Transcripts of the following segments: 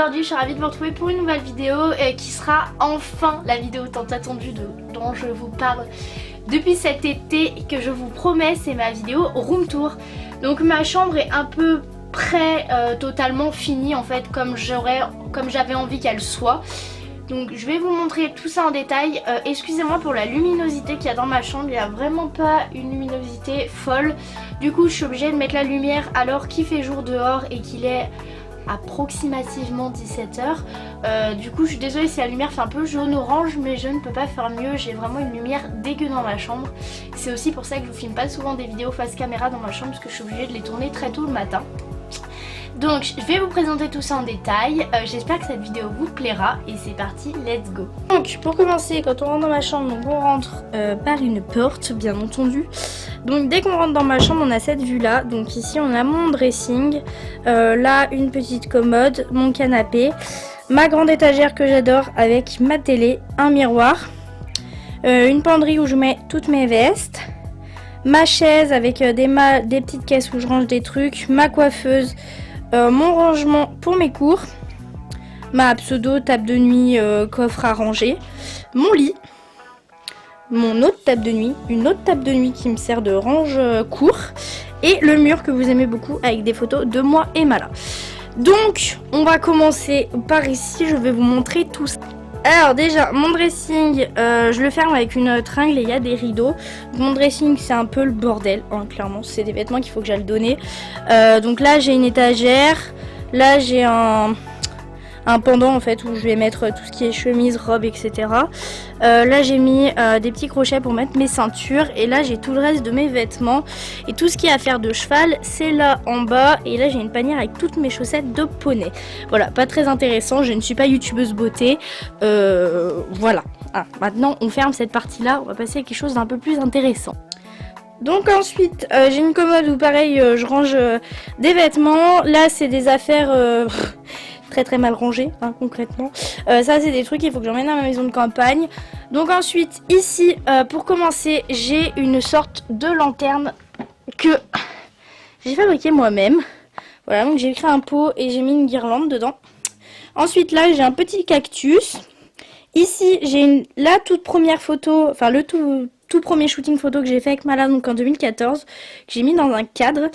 aujourd'hui, je suis ravie de vous retrouver pour une nouvelle vidéo qui sera enfin la vidéo tant attendue dont je vous parle depuis cet été et que je vous promets, c'est ma vidéo room tour. Donc ma chambre est un peu totalement finie en fait comme j'avais envie qu'elle soit. Donc je vais vous montrer tout ça en détail. Excusez-moi pour la luminosité qu'il y a dans ma chambre, il n'y a vraiment pas une luminosité folle. Du coup je suis obligée de mettre la lumière alors qu'il fait jour dehors et qu'il est approximativement 17h. Du coup je suis désolée si la lumière fait un peu jaune-orange, mais je ne peux pas faire mieux, j'ai vraiment une lumière dégueu dans ma chambre. C'est aussi pour ça que je vous filme pas souvent des vidéos face caméra dans ma chambre, parce que je suis obligée de les tourner très tôt le matin. Donc je vais vous présenter tout ça en détail, j'espère que cette vidéo vous plaira et c'est parti, let's go. Donc pour commencer, quand on rentre dans ma chambre, donc on rentre par une porte bien entendu. Donc dès qu'on rentre dans ma chambre on a cette vue là, donc ici on a mon dressing, là une petite commode, mon canapé, ma grande étagère que j'adore avec ma télé, un miroir, une penderie où je mets toutes mes vestes, ma chaise avec des petites caisses où je range des trucs, ma coiffeuse, mon rangement pour mes cours, ma pseudo table de nuit, coffre à ranger, mon lit, mon autre table de nuit, une autre table de nuit qui me sert de range cours, et le mur que vous aimez beaucoup avec des photos de moi et Mala. Donc on va commencer par ici, je vais vous montrer tout ça. Alors déjà mon dressing, je le ferme avec une tringle et il y a des rideaux. Mon dressing c'est un peu le bordel, hein, clairement c'est des vêtements qu'il faut que j'aille donner. Donc là j'ai une étagère, là j'ai un pendant en fait où je vais mettre tout ce qui est chemise, robe, etc. Là j'ai mis des petits crochets pour mettre mes ceintures, et là j'ai tout le reste de mes vêtements, et tout ce qui est affaire de cheval c'est là en bas, et là j'ai une panière avec toutes mes chaussettes de poney. Voilà, pas très intéressant, je ne suis pas youtubeuse beauté, voilà. Ah, maintenant on ferme cette partie là, on va passer à quelque chose d'un peu plus intéressant. Donc ensuite j'ai une commode où pareil je range des vêtements. Là c'est des affaires très mal rangées, hein, concrètement. Ça c'est des trucs qu'il faut que j'emmène à ma maison de campagne. Donc ensuite ici pour commencer j'ai une sorte de lanterne que j'ai fabriquée moi-même. Voilà, donc j'ai créé un pot et j'ai mis une guirlande dedans. Ensuite là j'ai un petit cactus. Ici j'ai la toute première photo, enfin le tout premier shooting photo que j'ai fait avec Mala, donc en 2014, que j'ai mis dans un cadre.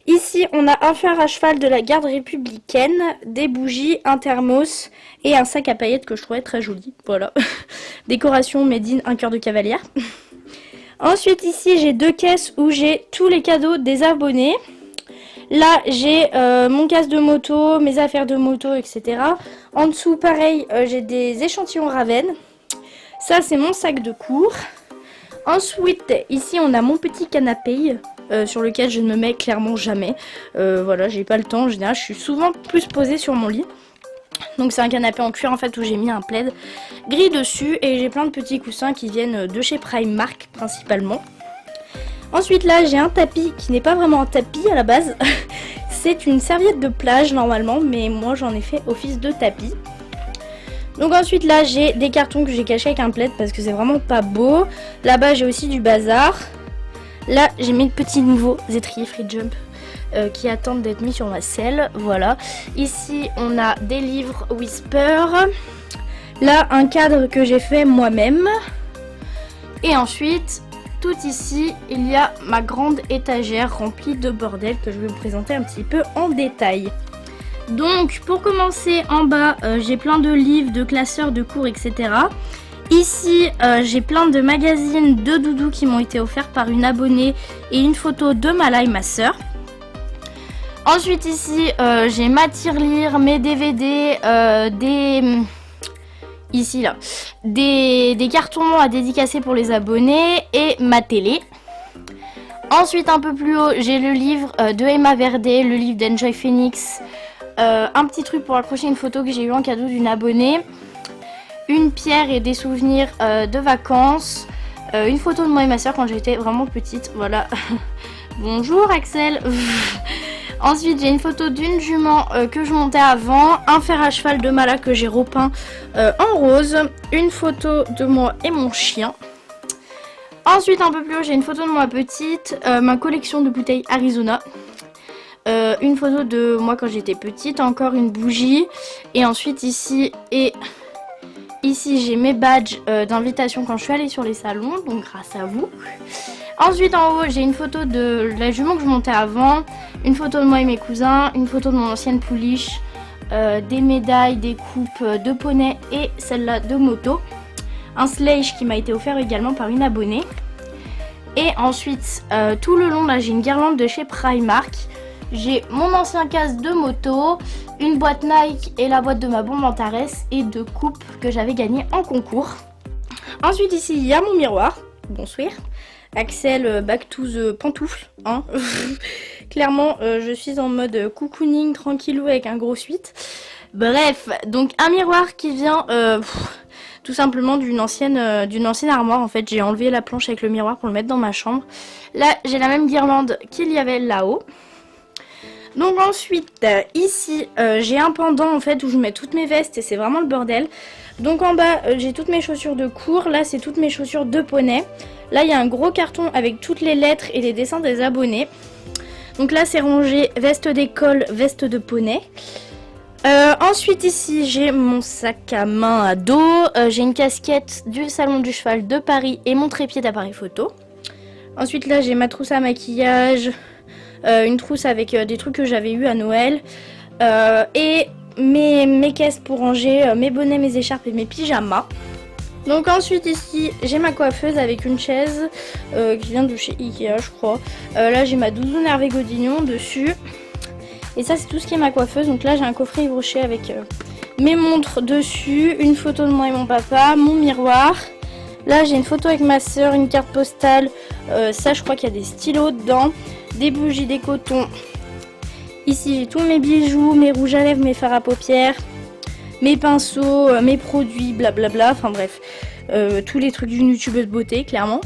Ici on a un fer à cheval de la garde républicaine, des bougies, un thermos et un sac à paillettes que je trouvais très joli. Voilà, décoration made in un cœur de cavalière. Ensuite ici j'ai deux caisses où j'ai tous les cadeaux des abonnés. Là j'ai mon casque de moto, mes affaires de moto, etc. En dessous pareil j'ai des échantillons Raven. Ça c'est mon sac de cours. Ensuite ici on a mon petit canapé sur lequel je ne me mets clairement jamais. Voilà, j'ai pas le temps en général, je suis souvent plus posée sur mon lit. Donc c'est un canapé en cuir en fait où j'ai mis un plaid gris dessus, et j'ai plein de petits coussins qui viennent de chez Primark principalement. Ensuite là j'ai un tapis qui n'est pas vraiment un tapis à la base. C'est une serviette de plage normalement, mais moi j'en ai fait office de tapis. Donc ensuite là j'ai des cartons que j'ai cachés avec un plaid parce que c'est vraiment pas beau. Là-bas j'ai aussi du bazar. Là j'ai mes petits nouveaux étriers Free Jump qui attendent d'être mis sur ma selle. Voilà. Ici on a des livres Whisper. Là un cadre que j'ai fait moi-même. Et ensuite tout ici il y a ma grande étagère remplie de bordel que je vais vous présenter un petit peu en détail. Donc pour commencer en bas j'ai plein de livres, de classeurs, de cours, etc. Ici j'ai plein de magazines de doudou qui m'ont été offerts par une abonnée et une photo de Mala et ma soeur. Ensuite ici j'ai ma tirelire, mes DVD, ici là, des cartons à dédicacer pour les abonnés et ma télé. Ensuite un peu plus haut j'ai le livre de Emma Verdé, le livre d'Enjoy Phoenix. Un petit truc pour accrocher une photo que j'ai eu en cadeau d'une abonnée, une pierre et des souvenirs de vacances, une photo de moi et ma soeur quand j'étais vraiment petite, voilà. Bonjour Axel. Ensuite j'ai une photo d'une jument que je montais avant, un fer à cheval de Mala que j'ai repeint en rose, une photo de moi et mon chien. Ensuite un peu plus haut j'ai une photo de moi petite, ma collection de bouteilles Arizona. une photo de moi quand j'étais petite, encore une bougie. Et ensuite ici j'ai mes badges d'invitation quand je suis allée sur les salons, donc grâce à vous. Ensuite en haut j'ai une photo de la jument que je montais avant, une photo de moi et mes cousins, une photo de mon ancienne pouliche, des médailles, des coupes de poney et celle-là de moto. Un sledge qui m'a été offert également par une abonnée. Et ensuite tout le long là j'ai une guirlande de chez Primark. J'ai mon ancien casque de moto, une boîte Nike et la boîte de ma bombe Antares et deux coupes que j'avais gagnées en concours. Ensuite ici il y a mon miroir, bonsoir. Axel back to the pantoufle, hein. Clairement je suis en mode cocooning tranquillou avec un gros suite. Bref, donc un miroir qui vient tout simplement d'une ancienne armoire. En fait j'ai enlevé la planche avec le miroir pour le mettre dans ma chambre. Là j'ai la même guirlande qu'il y avait là-haut. Donc ensuite ici j'ai un pendant en fait où je mets toutes mes vestes et c'est vraiment le bordel. Donc en bas j'ai toutes mes chaussures de cours, là c'est toutes mes chaussures de poney. Là il y a un gros carton avec toutes les lettres et les dessins des abonnés. Donc là c'est rangé veste d'école, veste de poney. Ensuite ici j'ai mon sac à main à dos, j'ai une casquette du salon du cheval de Paris et mon trépied d'appareil photo. Ensuite là j'ai ma trousse à maquillage. Une trousse avec des trucs que j'avais eu à Noël et mes caisses pour ranger mes bonnets, mes écharpes et mes pyjamas. Donc ensuite ici j'ai ma coiffeuse avec une chaise qui vient de chez Ikea je crois. Là j'ai ma doudoune Hervé Godignon dessus. Et ça c'est tout ce qui est ma coiffeuse. Donc là j'ai un coffret Yves Rocher avec mes montres dessus, une photo de moi et mon papa, mon miroir. Là j'ai une photo avec ma soeur, une carte postale, ça je crois qu'il y a des stylos dedans, des bougies, des cotons. Ici j'ai tous mes bijoux, mes rouges à lèvres, mes fards à paupières, mes pinceaux, mes produits, blablabla, enfin bref, tous les trucs d'une youtubeuse beauté clairement.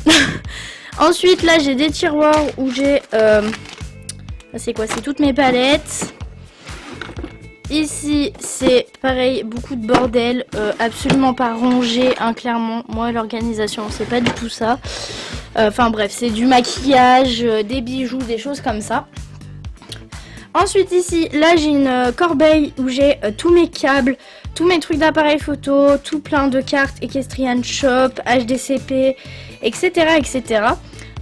Ensuite là j'ai des tiroirs où j'ai, c'est quoi, c'est toutes mes palettes. Ici c'est pareil, beaucoup de bordel, absolument pas rangé, hein, clairement. Moi l'organisation c'est pas du tout ça. Enfin bref, c'est du maquillage, des bijoux, des choses comme ça. Ensuite ici, là j'ai une corbeille où j'ai tous mes câbles, tous mes trucs d'appareil photo, tout plein de cartes Equestrian Shop, HDCP, etc. etc.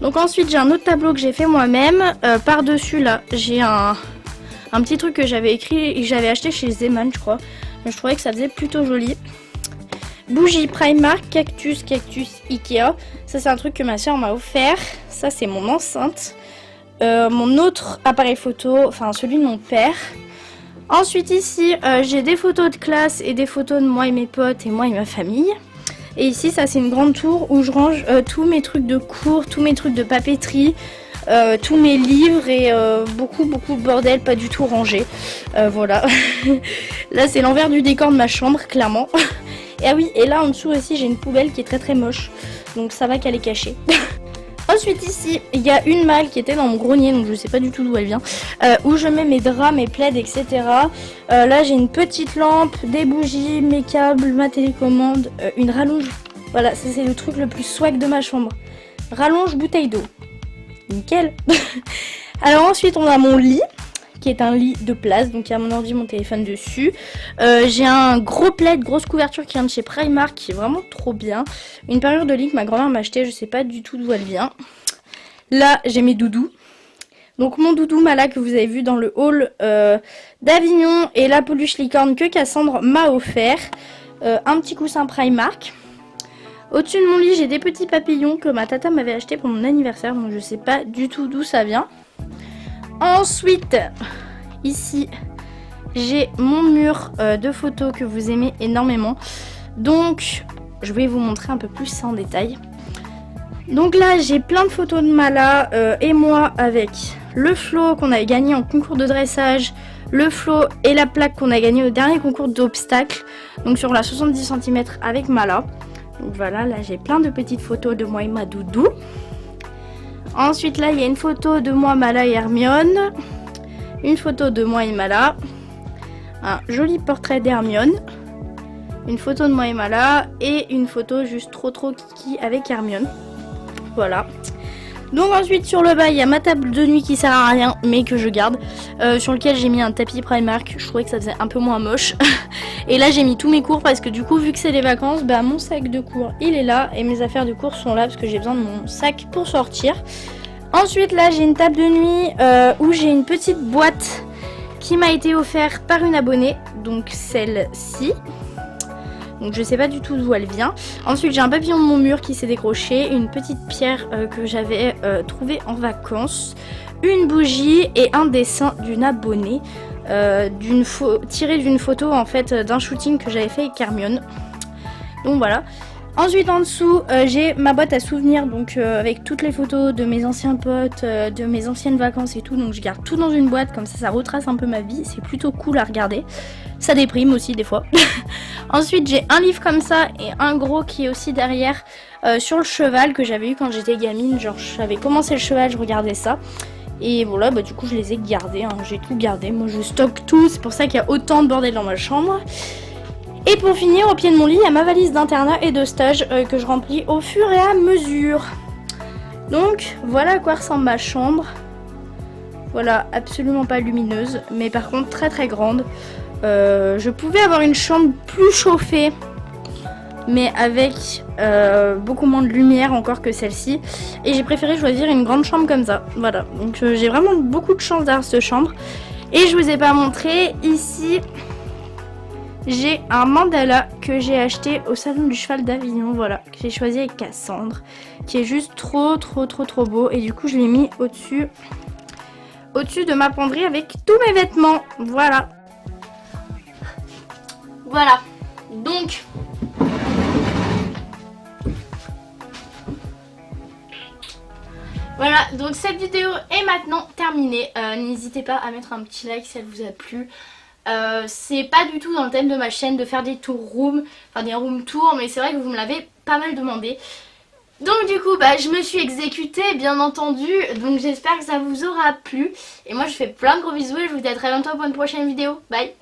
Donc ensuite j'ai un autre tableau que j'ai fait moi-même. Par dessus là j'ai un petit truc que j'avais écrit et que j'avais acheté chez Zeman je crois. Je trouvais que ça faisait plutôt joli. Bougie Primark, cactus Ikea. Ça c'est un truc que ma soeur m'a offert. Ça c'est mon enceinte. Mon autre appareil photo, enfin celui de mon père. Ensuite ici j'ai des photos de classe et des photos de moi et mes potes et moi et ma famille. Et ici ça c'est une grande tour où je range tous mes trucs de cours, tous mes trucs de papeterie. Tous mes livres et beaucoup de bordel, pas du tout rangé. Voilà. Là c'est l'envers du décor de ma chambre clairement. Et ah oui, et là en dessous aussi j'ai une poubelle qui est très moche. Donc ça va qu'elle est cachée. Ensuite ici il y a une malle qui était dans mon grenier, donc je sais pas du tout d'où elle vient, où je mets mes draps, mes plaids, etc. Là j'ai une petite lampe, des bougies, mes câbles, ma télécommande, une rallonge. Voilà, ça c'est le truc le plus swag de ma chambre. Rallonge bouteille d'eau. Nickel. Alors ensuite on a mon lit qui est un lit de place, donc il y a mon ordi, mon téléphone dessus. J'ai un gros plaid, grosse couverture qui vient de chez Primark qui est vraiment trop bien. Une parure de lit que ma grand-mère m'a acheté, je sais pas du tout d'où elle vient. Là j'ai mes doudous. Donc mon doudou Mala que vous avez vu dans le haul d'Avignon et la peluche licorne que Cassandre m'a offert. Un petit coussin Primark. Au-dessus de mon lit j'ai des petits papillons que ma tata m'avait acheté pour mon anniversaire, donc je sais pas du tout d'où ça vient. Ensuite, ici, j'ai mon mur de photos que vous aimez énormément. Donc, je vais vous montrer un peu plus ça en détail. Donc là, j'ai plein de photos de Mala et moi avec le flot qu'on avait gagné en concours de dressage, le flot et la plaque qu'on a gagné au dernier concours d'obstacles, donc sur la 70 cm avec Mala. Donc voilà, là j'ai plein de petites photos de moi et ma doudou. Ensuite là il y a une photo de moi, Mala et Hermione. Une photo de moi et Mala. Un joli portrait d'Hermione. Une photo de moi et Mala. Et une photo juste trop kiki avec Hermione. Voilà. Donc ensuite sur le bas il y a ma table de nuit qui sert à rien mais que je garde, sur lequel j'ai mis un tapis Primark, je trouvais que ça faisait un peu moins moche. Et là j'ai mis tous mes cours parce que du coup vu que c'est les vacances, bah mon sac de cours il est là et mes affaires de cours sont là parce que j'ai besoin de mon sac pour sortir. Ensuite là j'ai une table de nuit où j'ai une petite boîte qui m'a été offerte par une abonnée, donc celle-ci. Donc je sais pas du tout d'où elle vient. Ensuite j'ai un papillon de mon mur qui s'est décroché, une petite pierre que j'avais trouvée en vacances, une bougie et un dessin d'une abonnée tiré d'une photo en fait d'un shooting que j'avais fait avec Hermione. Donc voilà. Ensuite en dessous j'ai ma boîte à souvenirs, donc avec toutes les photos de mes anciens potes, de mes anciennes vacances et tout. Donc je garde tout dans une boîte, comme ça retrace un peu ma vie, c'est plutôt cool à regarder. Ça déprime aussi des fois. Ensuite j'ai un livre comme ça et un gros qui est aussi derrière sur le cheval que j'avais eu quand j'étais gamine. Genre j'avais commencé le cheval, je regardais ça. Et voilà, bah du coup je les ai gardés, hein. J'ai tout gardé, moi je stocke tout, c'est pour ça qu'il y a autant de bordel dans ma chambre. Et pour finir, au pied de mon lit, il y a ma valise d'internat et de stage que je remplis au fur et à mesure. Donc voilà à quoi ressemble ma chambre. Voilà, absolument pas lumineuse, mais par contre très très grande. Je pouvais avoir une chambre plus chauffée, mais avec beaucoup moins de lumière encore que celle-ci. Et j'ai préféré choisir une grande chambre comme ça. Voilà, donc j'ai vraiment beaucoup de chance d'avoir cette chambre. Et je vous ai pas montré, ici j'ai un mandala que j'ai acheté au salon du cheval d'Avignon, voilà, que j'ai choisi avec Cassandre, qui est juste trop beau. Et du coup je l'ai mis au-dessus de ma penderie avec tous mes vêtements, voilà. Voilà, donc voilà, donc cette vidéo est maintenant terminée. N'hésitez pas à mettre un petit like si elle vous a plu. C'est pas du tout dans le thème de ma chaîne de faire des tours room, enfin des room tours, mais c'est vrai que vous me l'avez pas mal demandé. Donc du coup bah je me suis exécutée bien entendu, donc j'espère que ça vous aura plu. Et moi je vous fais plein de gros bisous et je vous dis à très bientôt pour une prochaine vidéo. Bye.